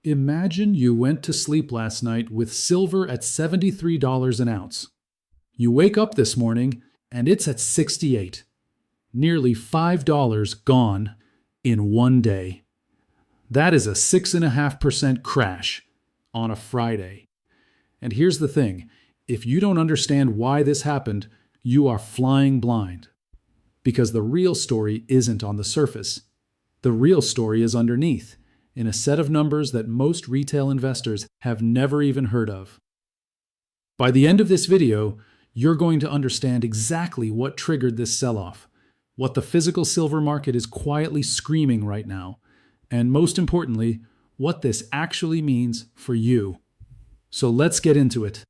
Imagine you went to sleep last night with silver at $73 an ounce. You wake up this morning and it's at 68. Nearly $5 gone in one day. That is a 6.5% crash on a Friday. And here's the thing, if you don't understand why this happened, you are flying blind. Because the real story isn't on the surface. The real story is underneath, in a set of numbers that most retail investors have never even heard of. By the end of this video, you're going to understand exactly what triggered this sell-off, what the physical silver market is quietly screaming right now, and most importantly, what this actually means for you. So let's get into it.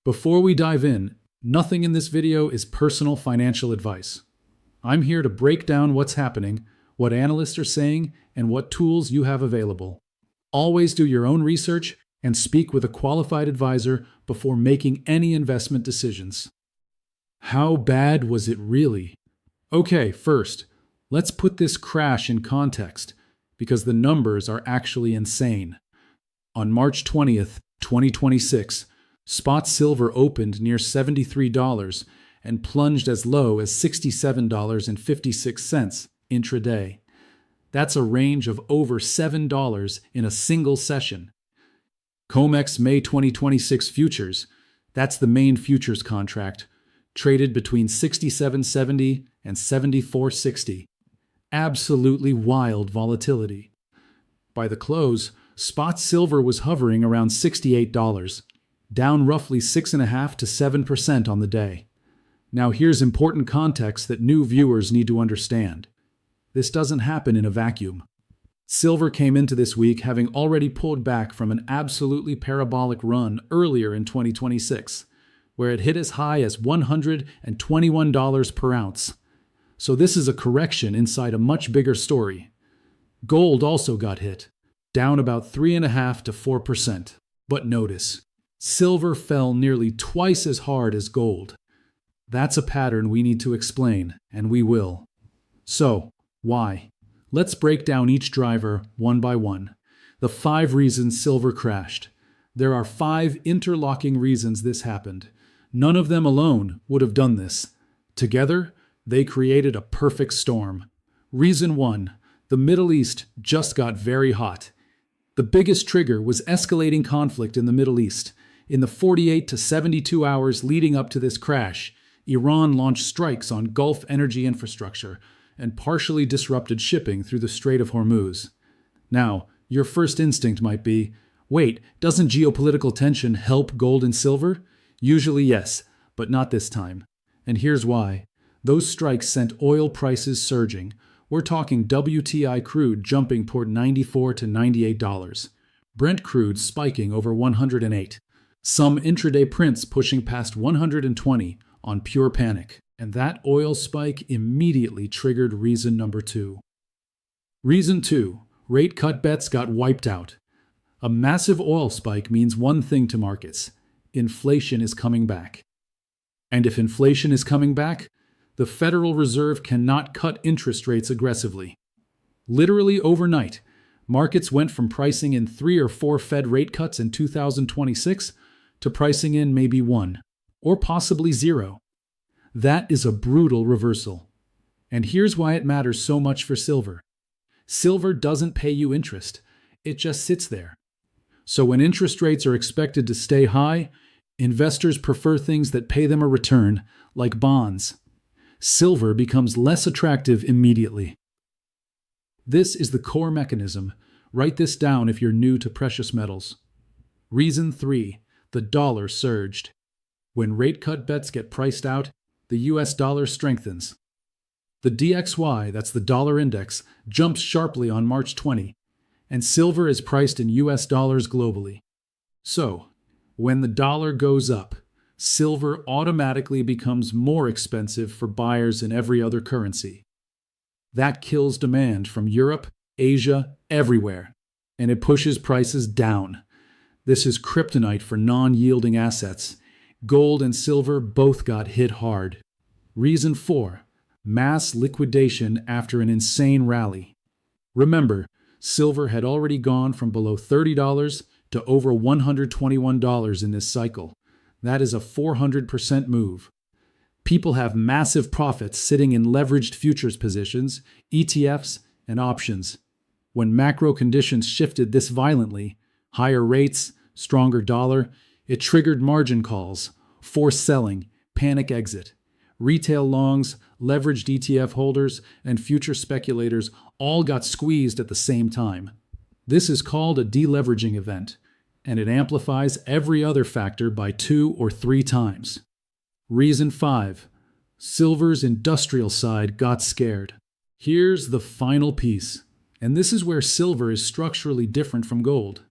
Before we dive in, nothing in this video is personal financial advice. I'm here to break down what's happening, what analysts are saying, and what tools you have available. Always do your own research and speak with a qualified advisor before making any investment decisions. How bad was it really? Okay, first, let's put this crash in context, because the numbers are actually insane. On March 20th, 2026, spot silver opened near $73 and plunged as low as $67.56 intraday. That's a range of over $7 in a single session. COMEX May 2026 futures, that's the main futures contract, traded between 67.70 and 74.60. Absolutely wild volatility. By the close, spot silver was hovering around $68, down roughly 6.5% to 7% on the day. Now here's important context that new viewers need to understand. This doesn't happen in a vacuum. Silver came into this week having already pulled back from an absolutely parabolic run earlier in 2026, where it hit as high as $121 per ounce. So this is a correction inside a much bigger story. Gold also got hit, down about 3.5% to 4%. But notice, silver fell nearly twice as hard as gold. That's a pattern we need to explain, and we will. So, why? Let's break down each driver one by one. The 5 reasons silver crashed. There are 5 interlocking reasons this happened. None of them alone would have done this. Together, they created a perfect storm. Reason 1. The Middle East just got very hot. The biggest trigger was escalating conflict in the Middle East. In the 48 to 72 hours leading up to this crash, Iran launched strikes on Gulf energy infrastructure and partially disrupted shipping through the Strait of Hormuz. Now, your first instinct might be, wait, doesn't geopolitical tension help gold and silver? Usually yes, but not this time. And here's why. Those strikes sent oil prices surging. We're talking WTI crude jumping toward $94 to $98. Brent crude spiking over 108. Some intraday prints pushing past 120 on pure panic. And that oil spike immediately triggered reason number 2. Reason 2. Rate cut bets got wiped out. A massive oil spike means one thing to markets. Inflation is coming back. And if inflation is coming back, the Federal Reserve cannot cut interest rates aggressively. Literally overnight, markets went from pricing in 3 or 4 Fed rate cuts in 2026 to pricing in maybe 1, or possibly 0. That is a brutal reversal. And here's why it matters so much for silver. Silver doesn't pay you interest. It just sits there. So when interest rates are expected to stay high, investors prefer things that pay them a return, like bonds. Silver becomes less attractive immediately. This is the core mechanism. Write this down if you're new to precious metals. Reason 3. The dollar surged. When rate cut bets get priced out, the US dollar strengthens. The DXY, that's the dollar index, jumps sharply on March 20, and silver is priced in US dollars globally. So, when the dollar goes up, silver automatically becomes more expensive for buyers in every other currency. That kills demand from Europe, Asia, everywhere, and it pushes prices down. This is kryptonite for non-yielding assets. Gold and silver both got hit hard. Reason 4. Mass liquidation after an insane rally. Remember, Silver had already gone from below $30 to over $121 in this cycle. That is a 400% move. People have massive profits sitting in leveraged futures positions, ETFs, and options. When macro conditions shifted this violently, higher rates, stronger dollar, it triggered margin calls, forced selling, panic exit. Retail longs, leveraged ETF holders, and future speculators all got squeezed at the same time. This is called a deleveraging event, and it amplifies every other factor by 2 or 3 times. Reason 5. Silver's industrial side got scared. Here's the final piece, and this is where silver is structurally different from gold.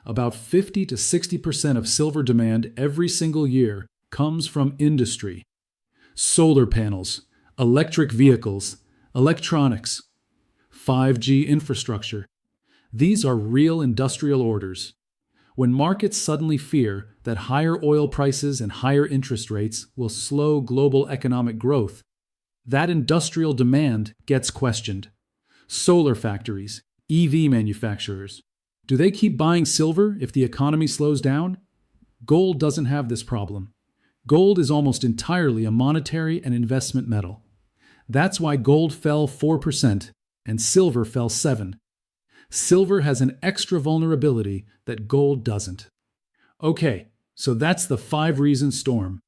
About 50 to 60% of silver demand every single year comes from industry. Solar panels, electric vehicles, electronics, 5G infrastructure. These are real industrial orders. When markets suddenly fear that higher oil prices and higher interest rates will slow global economic growth, that industrial demand gets questioned. Solar factories, EV manufacturers, do they keep buying silver if the economy slows down? Gold doesn't have this problem. Gold is almost entirely a monetary and investment metal. That's why gold fell 4% and silver fell 7%. Silver has an extra vulnerability that gold doesn't. Okay, so that's the 5-reason storm.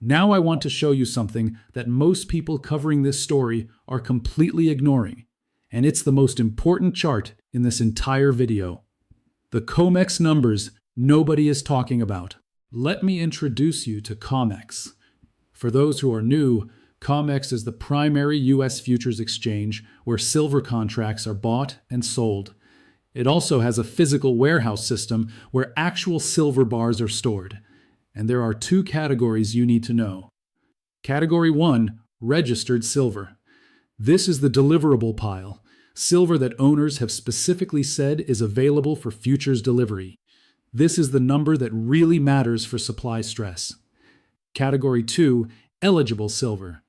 Now I want to show you something that most people covering this story are completely ignoring, and it's the most important chart in this entire video. The COMEX numbers nobody is talking about. Let me introduce you to COMEX. For those who are new, COMEX is the primary U.S. futures exchange where silver contracts are bought and sold. It also has a physical warehouse system where actual silver bars are stored. And there are 2 categories you need to know. Category 1, registered silver. This is the deliverable pile, silver that owners have specifically said is available for futures delivery. This is the number that really matters for supply stress. Category 2, eligible silver.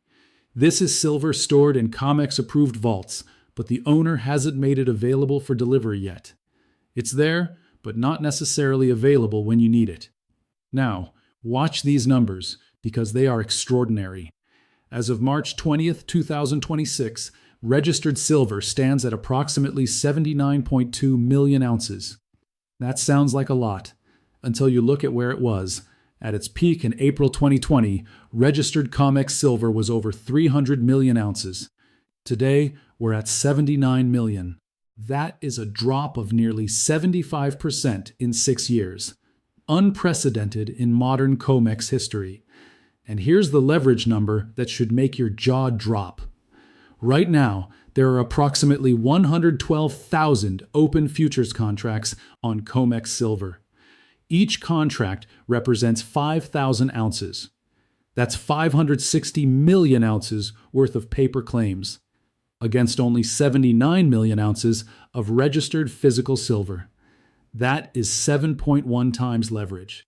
This is silver stored in COMEX-approved vaults, but the owner hasn't made it available for delivery yet. It's there, but not necessarily available when you need it. Now, watch these numbers, because they are extraordinary. As of March 20th, 2026, registered silver stands at approximately 79.2 million ounces. That sounds like a lot, until you look at where it was. At its peak in April 2020, registered COMEX silver was over 300 million ounces. Today, we're at 79 million. That is a drop of nearly 75% in 6 years. Unprecedented in modern COMEX history. And here's the leverage number that should make your jaw drop. Right now, there are approximately 112,000 open futures contracts on COMEX silver. Each contract represents 5,000 ounces. That's 560 million ounces worth of paper claims, against only 79 million ounces of registered physical silver. That is 7.1 times leverage.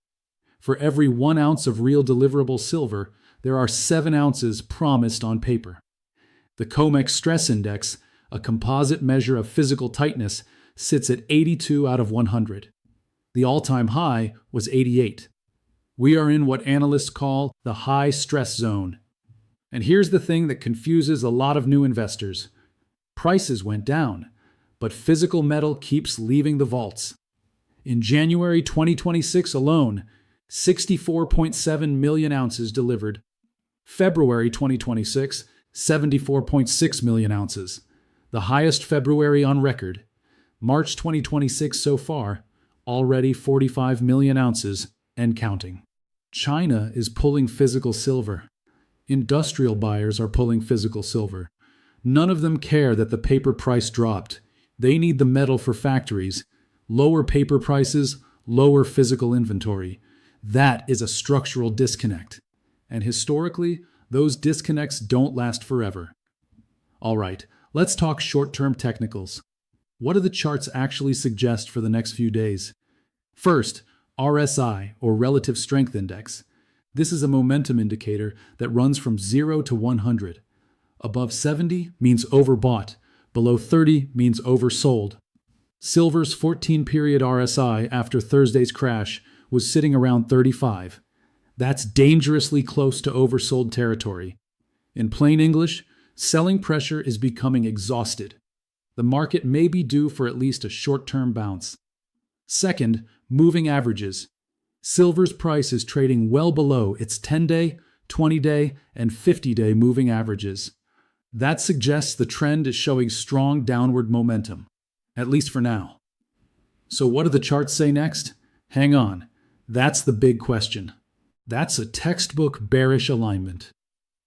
For every 1 ounce of real deliverable silver, there are 7 ounces promised on paper. The COMEX Stress Index, a composite measure of physical tightness, sits at 82 out of 100. The all-time high was 88. We are in what analysts call the high stress zone. And here's the thing that confuses a lot of new investors. Prices went down, but physical metal keeps leaving the vaults. In January 2026 alone, 64.7 million ounces delivered. February 2026, 74.6 million ounces, the highest February on record. March 2026 so far, already 45 million ounces and counting. China is pulling physical silver. Industrial buyers are pulling physical silver. None of them care that the paper price dropped. They need the metal for factories. Lower paper prices, lower physical inventory. That is a structural disconnect. And historically, those disconnects don't last forever. All right, let's talk short-term technicals. What do the charts actually suggest for the next few days? First, RSI, or Relative Strength Index. This is a momentum indicator that runs from 0 to 100. Above 70 means overbought. Below 30 means oversold. Silver's 14-period RSI after Thursday's crash was sitting around 35. That's dangerously close to oversold territory. In plain English, selling pressure is becoming exhausted. The market may be due for at least a short-term bounce. Second, moving averages. Silver's price is trading well below its 10-day, 20-day, and 50-day moving averages. That suggests the trend is showing strong downward momentum, at least for now. So what do the charts say next? Hang on. That's the big question. That's a textbook bearish alignment.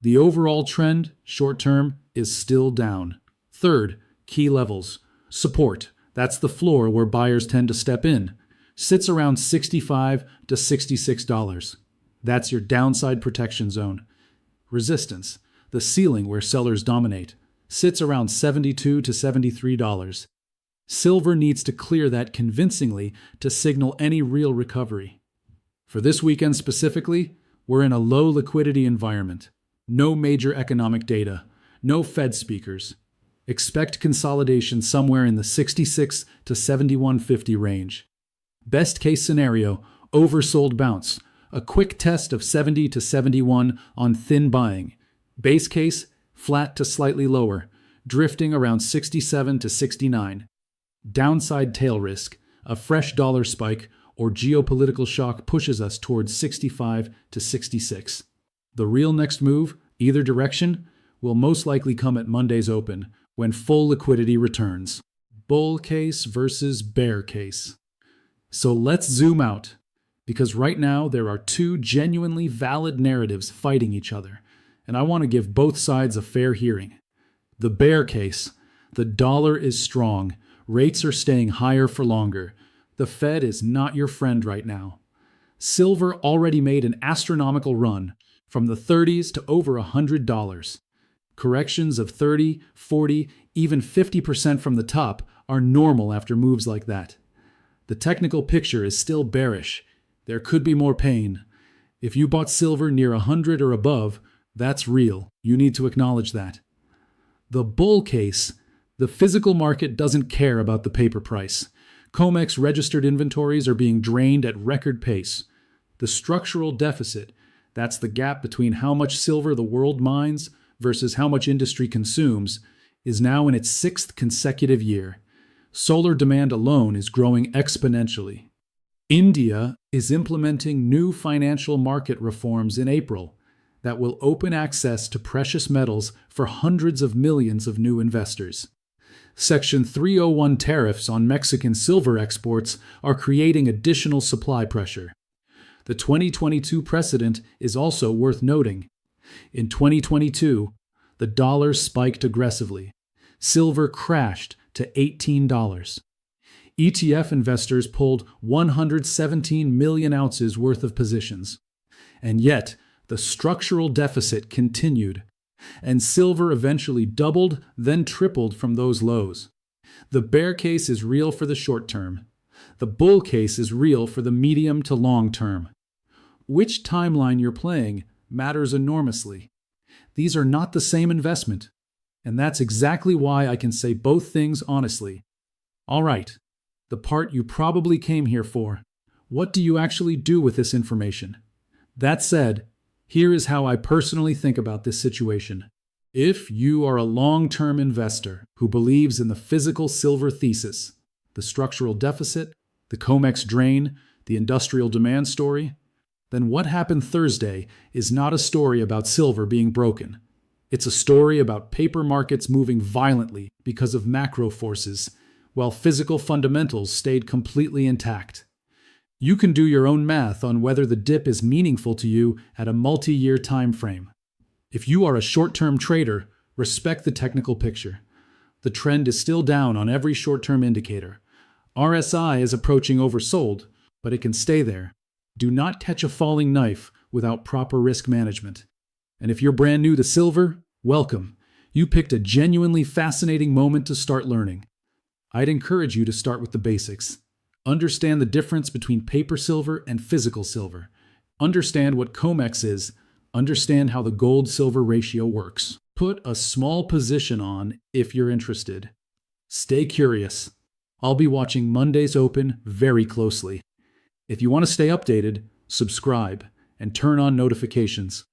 The overall trend, short term, is still down. Third, key levels. Support, that's the floor where buyers tend to step in, sits around $65 to $66. That's your downside protection zone. Resistance, the ceiling where sellers dominate, sits around $72 to $73. Silver needs to clear that convincingly to signal any real recovery. For this weekend specifically, we're in a low liquidity environment. No major economic data, no Fed speakers. Expect consolidation somewhere in the 66 to 71.50 range. Best case scenario, oversold bounce, a quick test of 70 to 71 on thin buying. Base case, flat to slightly lower, drifting around 67 to 69. Downside tail risk, a fresh dollar spike or geopolitical shock pushes us towards 65 to 66. The real next move, either direction, will most likely come at Monday's open, when full liquidity returns. Bull case versus bear case. So let's zoom out, because right now there are two genuinely valid narratives fighting each other, and I want to give both sides a fair hearing. The bear case, the dollar is strong, rates are staying higher for longer. The Fed is not your friend right now. Silver already made an astronomical run, from the 30s to over $100. Corrections of 30, 40, even 50% from the top are normal after moves like that. The technical picture is still bearish. There could be more pain. If you bought silver near 100 or above, that's real. You need to acknowledge that. The bull case, the physical market doesn't care about the paper price. COMEX registered inventories are being drained at record pace. The structural deficit, that's the gap between how much silver the world mines versus how much industry consumes, is now in its 6th consecutive year. Solar demand alone is growing exponentially. India is implementing new financial market reforms in April that will open access to precious metals for hundreds of millions of new investors. Section 301 tariffs on Mexican silver exports are creating additional supply pressure. The 2022 precedent is also worth noting. In 2022, the dollar spiked aggressively. Silver crashed to $18. ETF investors pulled 117 million ounces worth of positions. And yet, the structural deficit continued, and silver eventually doubled, then tripled from those lows. The bear case is real for the short term. The bull case is real for the medium to long term. Which timeline you're playing matters enormously. These are not the same investment, and that's exactly why I can say both things honestly. All right, the part you probably came here for. What do you actually do with this information? That said, here is how I personally think about this situation. If you are a long-term investor who believes in the physical silver thesis, the structural deficit, the COMEX drain, the industrial demand story, then what happened Thursday is not a story about silver being broken. It's a story about paper markets moving violently because of macro forces, while physical fundamentals stayed completely intact. You can do your own math on whether the dip is meaningful to you at a multi-year time frame. If you are a short-term trader, respect the technical picture. The trend is still down on every short-term indicator. RSI is approaching oversold, but it can stay there. Do not catch a falling knife without proper risk management. And if you're brand new to silver, welcome. You picked a genuinely fascinating moment to start learning. I'd encourage you to start with the basics. Understand the difference between paper silver and physical silver. Understand what COMEX is. Understand how the gold-silver ratio works. Put a small position on if you're interested. Stay curious. I'll be watching Monday's open very closely. If you want to stay updated, subscribe and turn on notifications.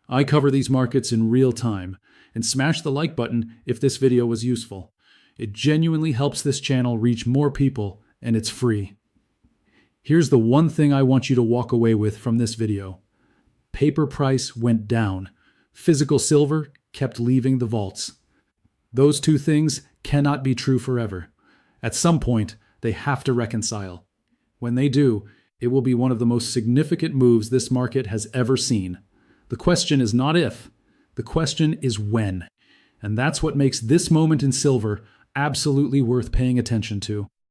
I cover these markets in real time, and smash the like button if this video was useful. It genuinely helps this channel reach more people, and it's free. Here's the one thing I want you to walk away with from this video. Paper price went down. Physical silver kept leaving the vaults. Those two things cannot be true forever. At some point, they have to reconcile. When they do, it will be one of the most significant moves this market has ever seen. The question is not if, the question is when. And that's what makes this moment in silver absolutely worth paying attention to.